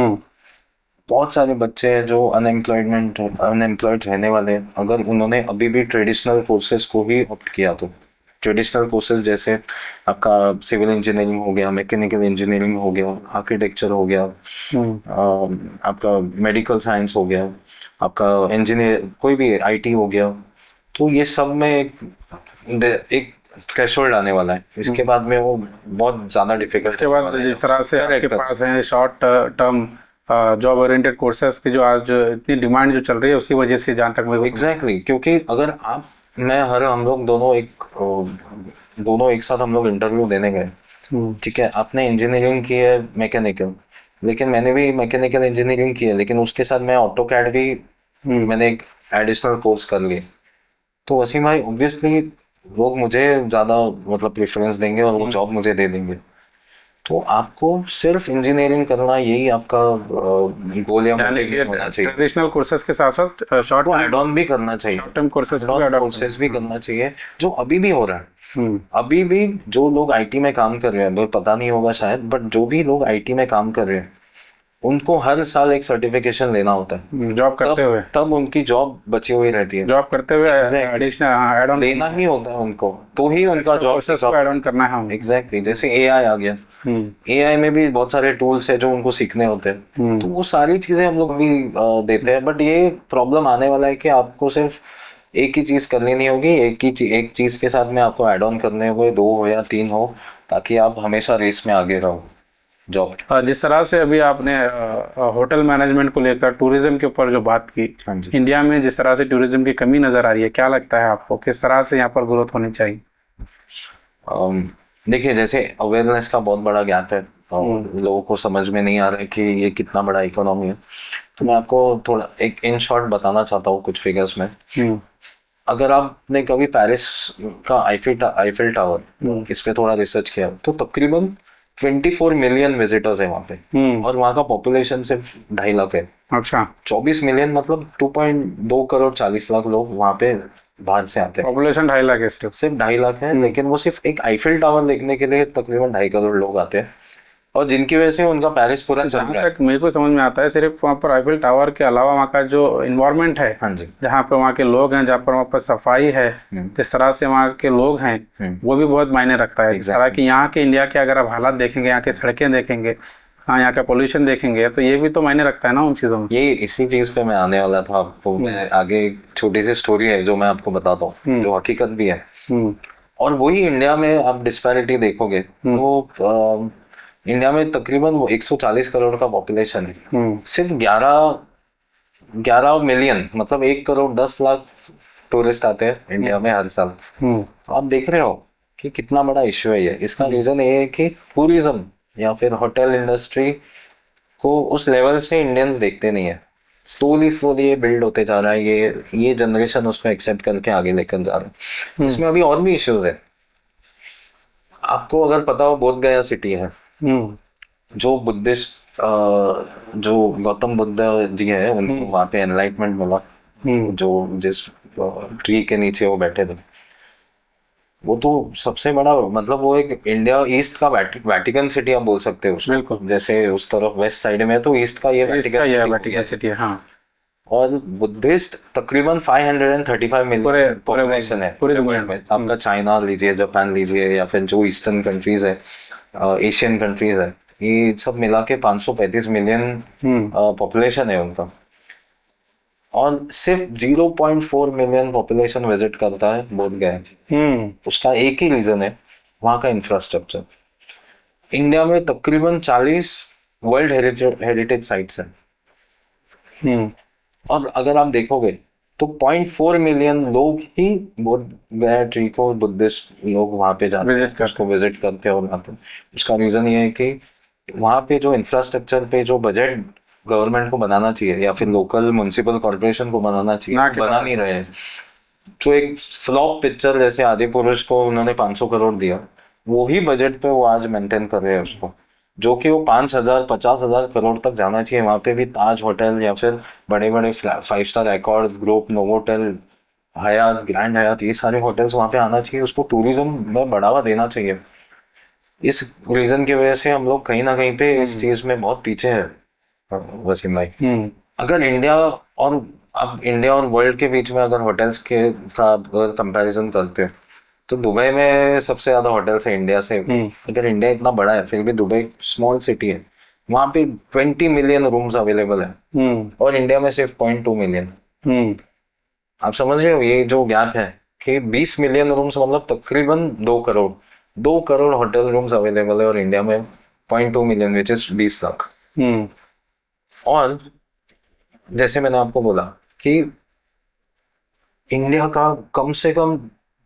बहुत सारे बच्चे हैं जो अनएम्प्लॉयड रहने वाले हैं, अगर उन्होंने अभी भी ट्रेडिशनल कोर्सेज को ही ऑप्ट किया तो। ट्रेडिशनल कोर्सेज जैसे आपका सिविल इंजीनियरिंग हो गया, मैकेनिकल इंजीनियरिंग हो गया, आर्किटेक्चर हो गया, आपका मेडिकल साइंस हो गया, आपका इंजीनियर कोई भी आईटी हो गया। तो ये सब में एक थ्रेशोल्ड आने वाला है। इसके बाद में वो बहुत ज्यादा डिफिकल्ट। इसके बाद जिस तरह से आपके पास है short term job oriented courses की जो आज इतनी डिमांड जो चल रही है, उसी वजह से जहाँ तक मैं एग्जैक्टली, क्योंकि अगर आप हम लोग दोनों एक साथ हम लोग इंटरव्यू देने गए। ठीक है, आपने इंजीनियरिंग की है मैकेनिकल, लेकिन मैंने भी मैकेनिकल इंजीनियरिंग की है, लेकिन उसके साथ मैं ऑटोकैड भी मैंने एक एडिशनल कोर्स कर लिया। तो वसीम भाई ऑब्वियसली लोग मुझे ज्यादा मतलब प्रेफरेंस देंगे और वो जॉब मुझे दे देंगे। तो आपको सिर्फ इंजीनियरिंग करना यही आपका गोल या मोटिव होना चाहिए। ट्रेडिशनल कोर्सेज के साथ साथ शॉर्ट एड ऑन भी करना चाहिए, शॉर्ट टर्म कोर्सेज भी करना चाहिए, जो अभी भी हो रहा है। अभी भी जो लोग आईटी में काम कर रहे हैं, पता नहीं होगा शायद, बट जो भी लोग आईटी में काम कर रहे हैं उनको हर साल एक सर्टिफिकेशन लेना होता है जॉब करते हुए, तब उनकी जॉब बची हुई रहती है। जॉब करते हुए एडिशनल ऐड ऑन लेना ही होता है उनको, तो ही उनका जॉब को ऐड ऑन करना है। एग्जैक्टली, जैसे एआई आ गया, एआई में भी बहुत सारे टूल्स है जो उनको सीखने होते हैं। तो वो सारी चीजें हम लोग भी देते हैं, बट ये प्रॉब्लम आने वाला है कि आपको सिर्फ एक ही चीज करनी नहीं होगी, एक चीज के साथ में आपको ऐड ऑन करने होंगे, 2 हो या 3 हो, ताकि आप हमेशा रेस में आगे रहो जॉब। जिस तरह से अभी आपने होटल मैनेजमेंट को लेकर टूरिज्म के ऊपर जो बात की, इंडिया में जिस तरह से टूरिज्म की कमी नजर आ रही है, क्या लगता है आपको किस तरह से यहाँ पर ग्रोथ होनी चाहिए? देखिए, जैसे अवेयरनेस का बहुत बड़ा गैप है और लोगों को समझ में नहीं आ रहा है कि ये कितना बड़ा इकोनॉमी है। तो मैं आपको थोड़ा एक इन शॉर्ट बताना चाहता हूँ कुछ फिगर्स में। अगर आपने कभी पेरिस का आईफिल टावर इस पे थोड़ा रिसर्च किया तो तकरीबन 24 मिलियन विजिटर्स है वहाँ पे, और वहाँ का पॉपुलेशन सिर्फ 2.5 लाख है। अच्छा, 24 मिलियन मतलब 2.2 करोड़ 40 लाख लोग वहाँ पे बाहर से आते हैं। पॉपुलेशन 2.5 लाख है, सिर्फ 2.5 लाख है, लेकिन वो सिर्फ एक आईफिल टावर देखने के लिए तकरीबन 2.5 करोड़ लोग आते हैं, और जिनकी वजह से उनका पेरिस पूरा चल रहा है। मेरे को समझ में आता है सिर्फ वहाँ पर आईफिल टावर के अलावा वहाँ का जो इन्वायरमेंट है, हाँ जी, जहाँ पर वहाँ के लोग हैं, जहाँ पर वहाँ पर सफाई है, जिस तरह से वहाँ के लोग हैं, वो भी बहुत मायने रखता है। जिस तरह की यहाँ के इंडिया के अगर आप हालात देखेंगे, यहाँ की सड़कें देखेंगे, यहाँ का पोल्यूशन देखेंगे, तो ये भी तो मायने रखता है ना उन चीजों में। ये इसी चीज पे मैं आने वाला था आपको। मैं आगे एक छोटी सी स्टोरी है जो मैं आपको बताता हूँ, जो हकीकत भी है। और वही इंडिया में आप डिस्पैरिटी देखोगे तो इंडिया में तकरीबन 140 करोड़ का पॉपुलेशन है, सिर्फ 11 मिलियन मतलब 1 करोड़ 10 लाख टूरिस्ट आते हैं इंडिया में हर साल। तो आप देख रहे हो कि कितना बड़ा इश्यू है ये। इसका रीजन ये है कि टूरिज्म या फिर होटल इंडस्ट्री को उस लेवल से इंडियंस देखते नहीं है। स्लोली ये बिल्ड होते जा रहा है, ये जनरेशन उसको एक्सेप्ट करके आगे लेकर जा रहा है। इसमें अभी और भी इश्यूज है। आपको अगर पता हो, बोध गया सिटी है, जो बुद्धिस्ट जो गौतम बुद्ध जी है, उनको वहाँ पे एनलाइटमेंट मिला, जो जिस ट्री के नीचे वो बैठे थे, वो तो सबसे बड़ा मतलब वो एक इंडिया ईस्ट का वेटिकन सिटी आप बोल सकते हो उसको। बिल्कुल, जैसे उस तरफ वेस्ट साइड में तो ईस्ट का ये वेटिकन सिटी है। हाँ, और बुद्धिस्ट तकरीबन 535 मिलियन पॉपुलेशन है पूरे दुनिया में। आपका चाइना लीजिए, जापान लीजिए, या फिर जो ईस्टर्न कंट्रीज है, एशियन कंट्रीज है, ये सब मिला के 535 मिलियन पॉपुलेशन है उनका, और सिर्फ 0.4 मिलियन पॉपुलेशन विजिट करता है बोध गया। उसका एक ही रीजन है, वहाँ का इंफ्रास्ट्रक्चर। इंडिया में तकरीबन 40 वर्ल्ड हेरिटेज साइट्स हैं, और अगर आप देखोगे तो 0.4 मिलियन लोग ही बोध गया ट्री को, बुद्धिस्ट लोग वहाँ पे जाते हैं, उसको विजिट करते हैं और आते हैं। उसका रीजन ये है कि वहाँ पे जो इंफ्रास्ट्रक्चर पे जो बजट गवर्नमेंट को बनाना चाहिए या फिर लोकल म्युनिसिपल कॉर्पोरेशन को बनाना चाहिए, बना नहीं रहे हैं। जो एक फ्लॉप पिक्चर जैसे आदि पुरुष को उन्होंने 500 करोड़ दिया, वो ही बजट पे वो आज मेंटेन कर रहे हैं उसको, जो कि वो 5,000 50,000 करोड़ तक जाना चाहिए। वहाँ पे भी ताज होटल या फिर बड़े बड़े 5 स्टार अकॉर्ड ग्रुप, नोवोटेल, हयात, ग्रैंड हयात, ये सारे होटल्स वहाँ पे आना चाहिए। उसको टूरिज्म में बढ़ावा देना चाहिए। इस रीजन की वजह से हम लोग कहीं ना कहीं पे इस चीज में बहुत पीछे है वसीम भाई। अगर इंडिया और वर्ल्ड के बीच में अगर होटल्स के का अगर कंपैरिजन करते हैं तो दुबई में सबसे ज्यादा होटल्स है इंडिया से। अगर इंडिया इतना बड़ा है फिर भी दुबई स्मॉल सिटी है, वहाँ पे 20 मिलियन रूम्स अवेलेबल है और इंडिया में सिर्फ 0.2 मिलियन। आप समझ रहे हो ये जो गैप है कि 20 मिलियन रूम्स मतलब तकरीबन 2 करोड़ होटल रूम्स अवेलेबल है और इंडिया में 0.2 मिलियन विच इज 20 लाख। और जैसे मैंने आपको बोला कि इंडिया का कम से कम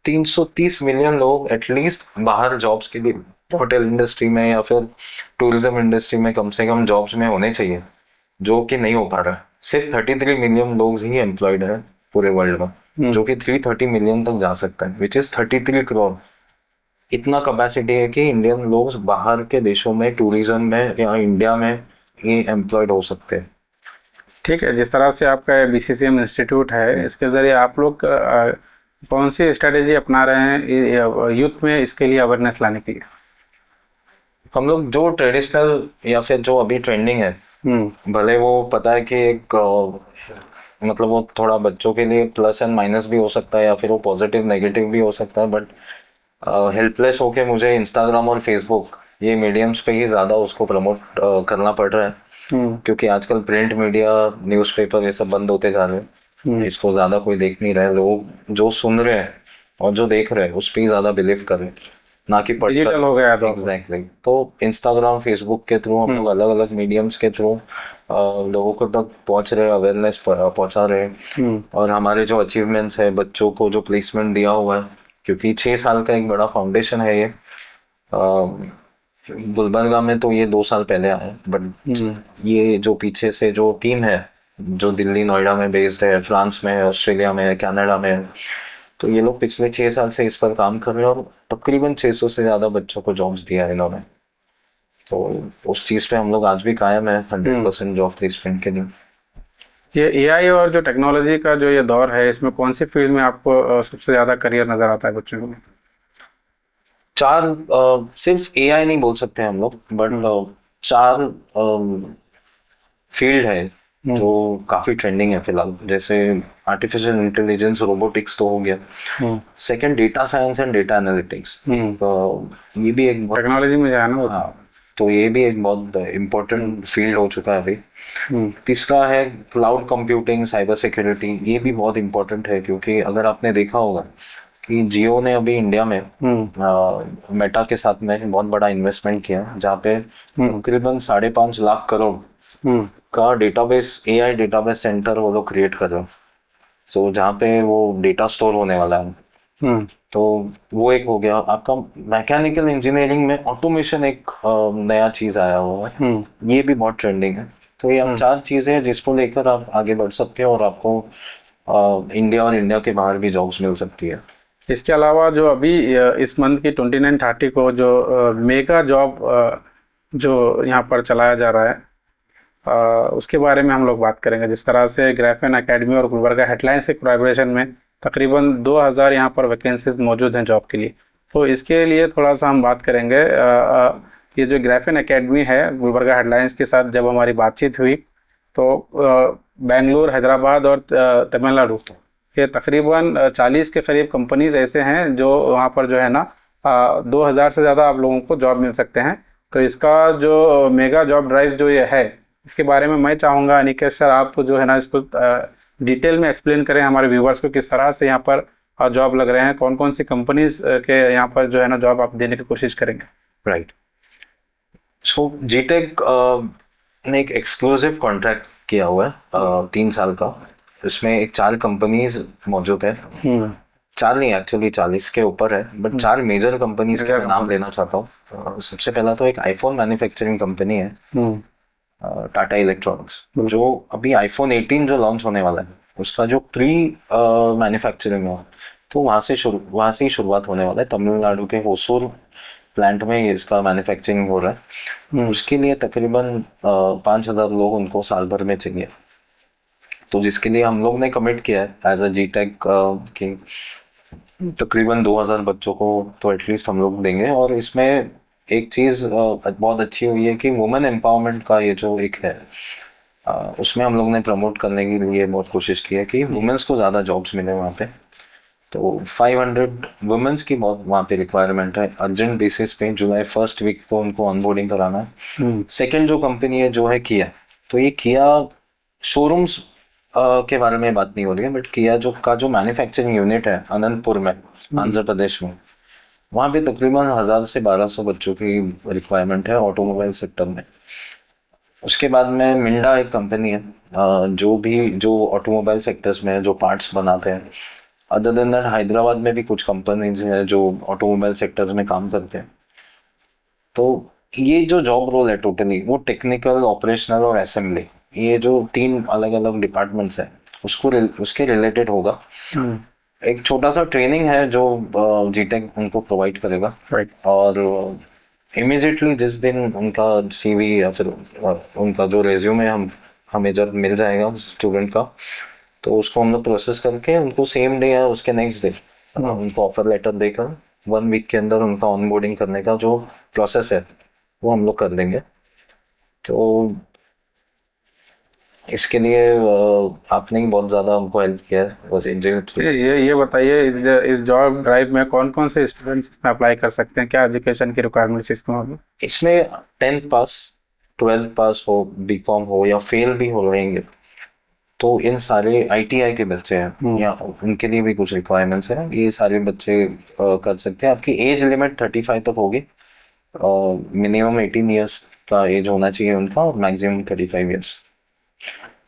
330 मिलियन लोग एटलीस्ट बाहर जॉब्स के लिए होटल इंडस्ट्री में या फिर टूरिज्म इंडस्ट्री में कम से कम जॉब्स में होने चाहिए, जो कि नहीं हो पा रहा है। सिर्फ 33 मिलियन लोग ही एम्प्लॉयड है पूरे वर्ल्ड में, जो कि 330 मिलियन तक जा सकता है, विच इज 33 करोड़। इतना कैपेसिटी है कि इंडियन लोग बाहर के देशों में टूरिज्म में या इंडिया में ही एम्प्लॉयड हो सकते हैं। ठीक है, जिस तरह से आपका BCCM इंस्टीट्यूट है, इसके ज़रिए आप लोग कौन सी स्ट्रेटेजी अपना रहे हैं यूथ में इसके लिए अवेयरनेस लाने के लिए? हम लोग जो ट्रेडिशनल या फिर जो अभी ट्रेंडिंग है, भले वो पता है कि एक मतलब वो थोड़ा बच्चों के लिए प्लस एंड माइनस भी हो सकता है या फिर वो पॉजिटिव नेगेटिव भी हो सकता है, बट हेल्पलेस होके मुझे इंस्टाग्राम और फेसबुक ये मीडियम्स पे ही ज़्यादा उसको प्रमोट करना पड़ रहा है, क्योंकि आजकल प्रिंट मीडिया, न्यूज़पेपर ये सब बंद होते जा रहे हैं। इसको ज़्यादा कोई देख नहीं रहे, लोग जो सुन रहे हैं और जो देख रहे हैं उस पर ही ज़्यादा बिलीव कर रहे हैं, ना कि डिजिटल हो गया तो। एग्जैक्टली। तो इंस्टाग्राम फेसबुक के थ्रू हम लोग अलग अलग मीडियम्स के थ्रू लोगों को तक पहुंच रहे, अवेयरनेस पहुंचा रहे। और हमारे जो अचीवमेंट्स है, बच्चों को जो प्लेसमेंट दिया हुआ है, क्योंकि 6 साल का एक बड़ा फाउंडेशन है ये। गुलबर्गा में तो ये 2 साल पहले आया, बट ये जो पीछे से जो टीम है जो दिल्ली नोएडा में बेस्ड है, फ्रांस में, ऑस्ट्रेलिया में, कनाडा में, तो ये लोग पिछले 6 साल से इस पर काम कर रहे हैं और तकरीबन 600 से ज़्यादा बच्चों को जॉब्स दिया है इन्होंने। तो उस चीज़ पे हम लोग आज भी कायम है 100% जॉब प्लेसमेंट के लिए। ये AI और जो टेक्नोलॉजी का जो ये दौर है, इसमें कौन सी फील्ड में आपको सबसे ज़्यादा करियर नज़र आता है बच्चों को? सिर्फ AI नहीं बोल सकते हम लोग, बट 4 फील्ड है जो काफी ट्रेंडिंग है फिलहाल। जैसे आर्टिफिशियल इंटेलिजेंस, रोबोटिक्स तो हो गया। Second data science and data analytics, तो ये भी एक टेक्नोलॉजी में जाना होता है, तो ये भी एक बहुत इम्पोर्टेंट फील्ड हो चुका है अभी। तीसरा है क्लाउड कंप्यूटिंग, साइबर सिक्योरिटी, ये भी बहुत इम्पोर्टेंट है, क्योंकि अगर आपने देखा होगा कि जियो ने अभी इंडिया में मेटा के साथ में बहुत बड़ा इन्वेस्टमेंट किया, जहाँ पे तकरीबन 5.5 लाख करोड़ का डेटाबेस, AI डेटाबेस सेंटर वो लोग क्रिएट कर रहे हैं। सो जहाँ पे वो डेटा स्टोर होने वाला है। तो वो एक हो गया। आपका मैकेनिकल इंजीनियरिंग में ऑटोमेशन एक नया चीज आया हुआ है, ये भी बहुत ट्रेंडिंग है। तो ये 4 चीजें हैं जिसको लेकर आप आगे बढ़ सकते हो और आपको इंडिया और इंडिया के बाहर भी जॉब्स मिल सकती है। इसके अलावा जो अभी इस मंथ की 29-30 को जो मेगा जॉब जो यहाँ पर चलाया जा रहा है, उसके बारे में हम लोग बात करेंगे। जिस तरह से ग्राफेन एकेडमी और गुलबर्गा हेडलाइंस के कोलैबोरेशन में तकरीबन 2000 यहाँ पर वैकेंसीज मौजूद हैं जॉब के लिए, तो इसके लिए थोड़ा सा हम बात करेंगे। ये जो ग्राफेन एकेडमी है गुलबर्गा हेडलाइंस के साथ जब हमारी बातचीत हुई, तो बेंगलुरु, हैदराबाद और तमिलनाडु ये तकरीबन 40 के करीब कंपनीज ऐसे हैं जो वहाँ पर जो है ना 2000 से ज़्यादा आप लोगों को जॉब मिल सकते हैं। तो इसका जो मेगा जॉब ड्राइव जो ये है, इसके बारे में मैं चाहूँगा अनिकेत सर आप जो है ना इसको डिटेल में एक्सप्लेन करें हमारे व्यूवर्स को, किस तरह से यहाँ पर जॉब लग रहे हैं, कौन कौन सी कंपनीज के यहाँ पर जो है ना जॉब आप देने की कोशिश करेंगे। राइट। सो जीटेक ने एक एक्सक्लूसिव कॉन्ट्रैक्ट किया हुआ है 3 साल का। इसमें एक 4 कंपनीज मौजूद है, 4 नहीं एक्चुअली 40 के ऊपर है, बट 4 मेजर कंपनीज के मैं नाम लेना चाहता हूँ। सबसे पहला तो एक आईफोन मैन्युफैक्चरिंग कंपनी है, टाटा इलेक्ट्रॉनिक्स, जो अभी आईफोन 18 जो लॉन्च होने वाला है उसका जो प्री मैन्युफैक्चरिंग है तो वहाँ से ही शुरुआत होने वाला है। तमिलनाडु के होसूर प्लांट में इसका मैन्युफैक्चरिंग हो रहा है। उसके लिए तकरीबन 5,000 लोग उनको साल भर में चाहिए, तो जिसके लिए हम लोग ने कमिट किया है एज अ जीटेक कि तकरीबन 2,000 बच्चों को तो एटलीस्ट हम लोग देंगे। और इसमें एक चीज़ बहुत अच्छी हुई है कि वुमेन एम्पावरमेंट का ये जो एक है उसमें हम लोग ने प्रमोट करने के लिए बहुत कोशिश की है कि वुमेन्स को ज़्यादा जॉब्स मिले वहाँ पे। तो 500 वुमेन्स की बहुत वहाँ पे रिक्वायरमेंट है, अर्जेंट बेसिस पे जुलाई 1st वीक को उनको ऑनबोर्डिंग कराना है। सेकेंड जो कंपनी है जो है किया, तो ये किया शोरूम्स के बारे में बात नहीं हो रही है, बट किया जो मैन्युफैक्चरिंग यूनिट है अनंतपुर में आंध्र प्रदेश में, वहाँ पे तकरीबन 1000 से 1200 बच्चों की रिक्वायरमेंट है ऑटोमोबाइल सेक्टर में। उसके बाद में मिंडा एक कंपनी है जो ऑटोमोबाइल सेक्टर्स में जो पार्ट्स बनाते हैं। अदर देन दैट हैदराबाद में भी कुछ कंपनीज हैं जो ऑटोमोबाइल सेक्टर्स में काम करते हैं। तो ये जो जॉब रोल है टोटली वो टेक्निकल, ऑपरेशनल और असेंबली, ये जो 3 अलग अलग डिपार्टमेंट्स हैं उसके रिलेटेड होगा। एक छोटा सा ट्रेनिंग है जो जीटेक उनको प्रोवाइड करेगा। और इमीडिएटली जिस दिन उनका सीवी या फिर उनका जो रेज्यूमे हमें जब मिल जाएगा स्टूडेंट का, तो उसको हम लोग प्रोसेस करके उनको सेम डे या उसके नेक्स्ट डे उनको ऑफर लेटर देकर 1 वीक के अंदर उनका ऑनबोर्डिंग करने का जो प्रोसेस है वो हम लोग कर देंगे। तो इसके लिए आपने ही बहुत ज़्यादा हमको हेल्प किया है, बस ये बताइए इस जॉब ड्राइव में कौन कौन से स्टूडेंट्स इसमें अप्लाई कर सकते हैं, क्या एजुकेशन की रिक्वायरमेंट्स इसमें होगी? इसमें 10th पास, 12th पास हो, बीकॉम हो या फेल भी हो रहेंगे, तो इन सारे आईटीआई के बच्चे हैं या उनके लिए भी कुछ रिक्वायरमेंट्स हैं, ये सारे बच्चे कर सकते हैं। आपकी एज लिमिट 35 तक होगी, मिनिमम 18 ईयर्स का एज होना चाहिए उनका और मैक्सिमम 35 ईयर्स।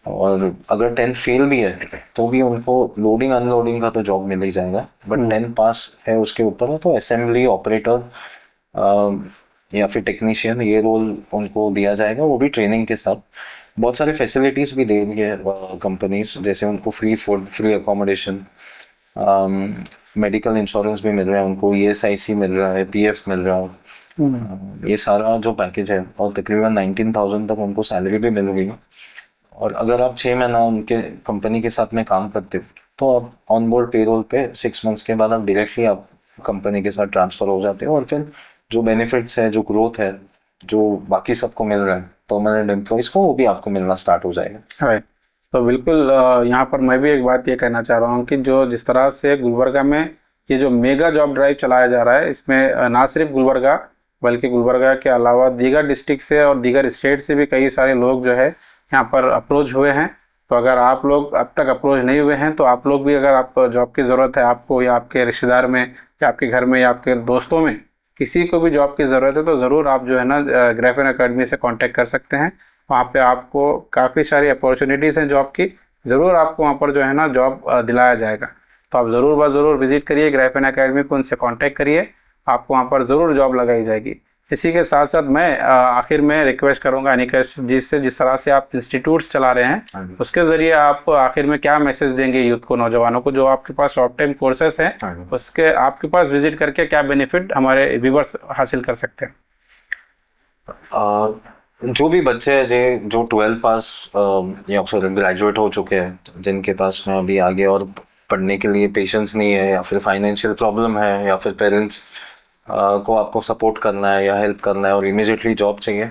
और अगर 10th फेल भी है तो भी उनको लोडिंग अनलोडिंग का तो जॉब मिल ही जाएगा, बट 10th पास है उसके ऊपर है तो असेंबली ऑपरेटर या फिर टेक्नीशियन ये रोल उनको दिया जाएगा, वो भी ट्रेनिंग के साथ। बहुत सारे फैसिलिटीज़ भी दे रही है कंपनीज, जैसे उनको free food, free accommodation, medical insurance भी मिल रहा है उनको, ESIC मिल रहा है, PF मिल रहा है, ये सारा जो पैकेज है। और तकरीबन 19,000 तक उनको सैलरी भी मिल रही है। और अगर आप 6 महीना उनके कंपनी के साथ में काम करते हो तो आप ऑन बोर्ड पेरोल पे 6 मंथ्स के बाद आप डायरेक्टली आप कंपनी के साथ ट्रांसफ़र हो जाते हो। और फिर जो बेनिफिट्स है, जो ग्रोथ है, जो बाकी सबको मिल रहा है परमानेंट एम्प्लॉइज़ को, वो भी आपको मिलना स्टार्ट हो जाएगा। राइट। तो बिल्कुल यहाँ पर मैं भी एक बात ये कहना चाह रहा हूँ कि जो जिस तरह से गुलबर्गा में ये जो मेगा जॉब ड्राइव चलाया जा रहा है, इसमें ना सिर्फ गुलबर्गा बल्कि गुलबर्गा के अलावा दीगर डिस्ट्रिक्ट से और दीगर स्टेट से भी कई सारे लोग जो है यहाँ पर अप्रोच हुए हैं। तो अगर आप लोग अब तक अप्रोच नहीं हुए हैं तो आप लोग भी, अगर आप जॉब की ज़रूरत है आपको या आपके रिश्तेदार में या आपके घर में या आपके दोस्तों में किसी को भी जॉब की ज़रूरत है, तो ज़रूर आप जो है ना ग्राफेन एकेडमी से कांटेक्ट कर सकते हैं। वहाँ पे आपको काफ़ी सारी अपॉर्चुनिटीज़ हैं जॉब की, ज़रूर आपको वहाँ पर जो है ना जॉब दिलाया जाएगा। तो आप ज़रूर ज़रूर विजिट करिए ग्राफेन एकेडमी को, उनसे कांटेक्ट करिए, आपको वहाँ पर ज़रूर जॉब लगाई जाएगी। इसी के साथ साथ मैं आखिर में रिक्वेस्ट करूंगा अनिकेत जी से, जिस तरह से आप इंस्टीट्यूट्स चला रहे हैं उसके ज़रिए आप आखिर में क्या मैसेज देंगे यूथ को, नौजवानों को, जो आपके पास शॉर्ट टाइम कोर्सेस हैं उसके आपके पास विजिट करके क्या बेनिफिट हमारे व्यूअर्स हासिल कर सकते हैं? जो भी बच्चे हैं जो 12th पास या फिर ग्रेजुएट हो चुके हैं, जिनके पास में अभी आगे और पढ़ने के लिए पेशेंस नहीं है या फिर फाइनेंशियल प्रॉब्लम है या फिर पेरेंट्स को आपको सपोर्ट करना है या हेल्प करना है और इमीडिएटली जॉब चाहिए,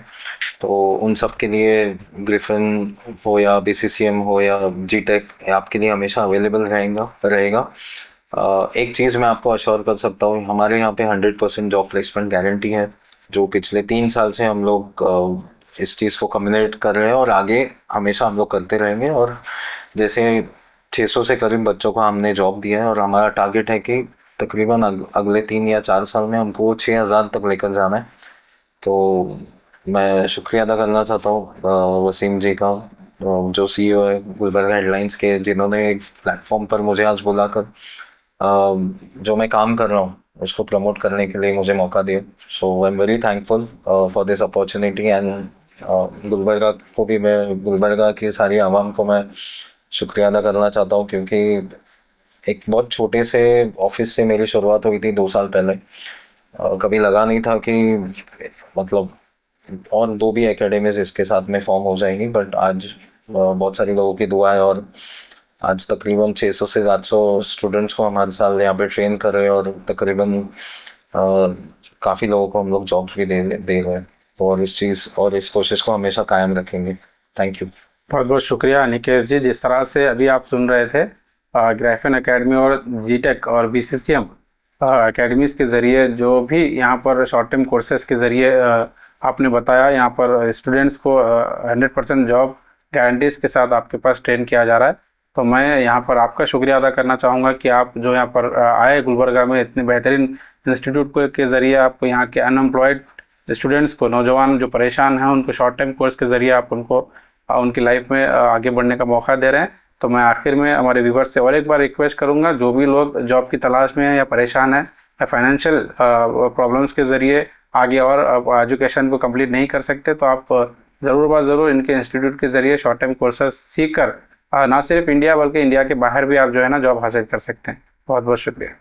तो उन सब के लिए ग्रिफिन हो या BCCM हो या जीटेक आपके लिए हमेशा अवेलेबल रहेगा। एक चीज़ मैं आपको अश्योर कर सकता हूँ, हमारे यहाँ पे 100% जॉब प्लेसमेंट गारंटी है। जो पिछले 3 साल से हम लोग इस चीज़ को कम्युनिकेट कर रहे हैं और आगे हमेशा हम लोग करते रहेंगे। और जैसे 600 से करीब बच्चों को हमने जॉब दिया है और हमारा टारगेट है कि तकरीबन अगले 3 या 4 साल में हमको 6,000 तक लेकर जाना है। तो मैं शुक्रिया अदा करना चाहता हूँ वसीम जी का, जो सीईओ है गुलबर्गा हेडलाइंस के, जिन्होंने एक प्लेटफॉर्म पर मुझे आज बुलाकर जो मैं काम कर रहा हूँ उसको प्रमोट करने के लिए मुझे मौका दिया। So I am very thankful for this opportunity. And Gulbarga को भी, मैं गुलबर्गा की सारी आवाम को मैं शुक्रिया अदा करना चाहता हूँ, क्योंकि एक बहुत छोटे से ऑफिस से मेरी शुरुआत हुई थी 2 साल पहले। कभी लगा नहीं था कि मतलब और 2 भी एकेडमीज इसके साथ में फॉर्म हो जाएंगी, बट आज बहुत सारे लोगों की दुआ है और आज तकरीबन 600 से 700 स्टूडेंट्स को हम हर साल यहाँ पे ट्रेन कर रहे हैं और तकरीबन काफ़ी लोगों को हम लोग जॉब्स भी दे रहे हैं। और इस कोशिश को हमेशा कायम रखेंगे। Thank you. बहुत बहुत शुक्रिया अनिकेश जी। जिस तरह से अभी आप सुन रहे थे ग्राफेन एकेडमी और जीटेक और बीसीसीएम एकेडमीज के ज़रिए जो भी यहाँ पर शॉर्ट टर्म कोर्सेज के ज़रिए आपने बताया, यहाँ पर स्टूडेंट्स को 100% जॉब गारंटीज के साथ आपके पास ट्रेन किया जा रहा है। तो मैं यहाँ पर आपका शुक्रिया अदा करना चाहूँगा कि आप जो यहाँ पर आए गुलबर्गा में, इतने बेहतरीन इंस्टीट्यूट के ज़रिए आप यहाँ के अनएम्प्लॉयड स्टूडेंट्स को, नौजवान जो परेशान हैं, उनको शॉर्ट टर्म कोर्स के ज़रिए आप उनको उनकी लाइफ में आगे बढ़ने का मौका दे रहे हैं। तो मैं आखिर में हमारे व्यूवर्स से और एक बार रिक्वेस्ट करूंगा, जो भी लोग जॉब की तलाश में हैं या परेशान हैं या फाइनेंशियल प्रॉब्लम्स के ज़रिए आगे और एजुकेशन को कंप्लीट नहीं कर सकते, तो आप ज़रूर इनके इंस्टीट्यूट के ज़रिए शॉर्ट टर्म कोर्सेज सीख कर ना सिर्फ इंडिया बल्कि इंडिया के बाहर भी आप जो है ना जॉब हासिल कर सकते हैं। बहुत बहुत शुक्रिया।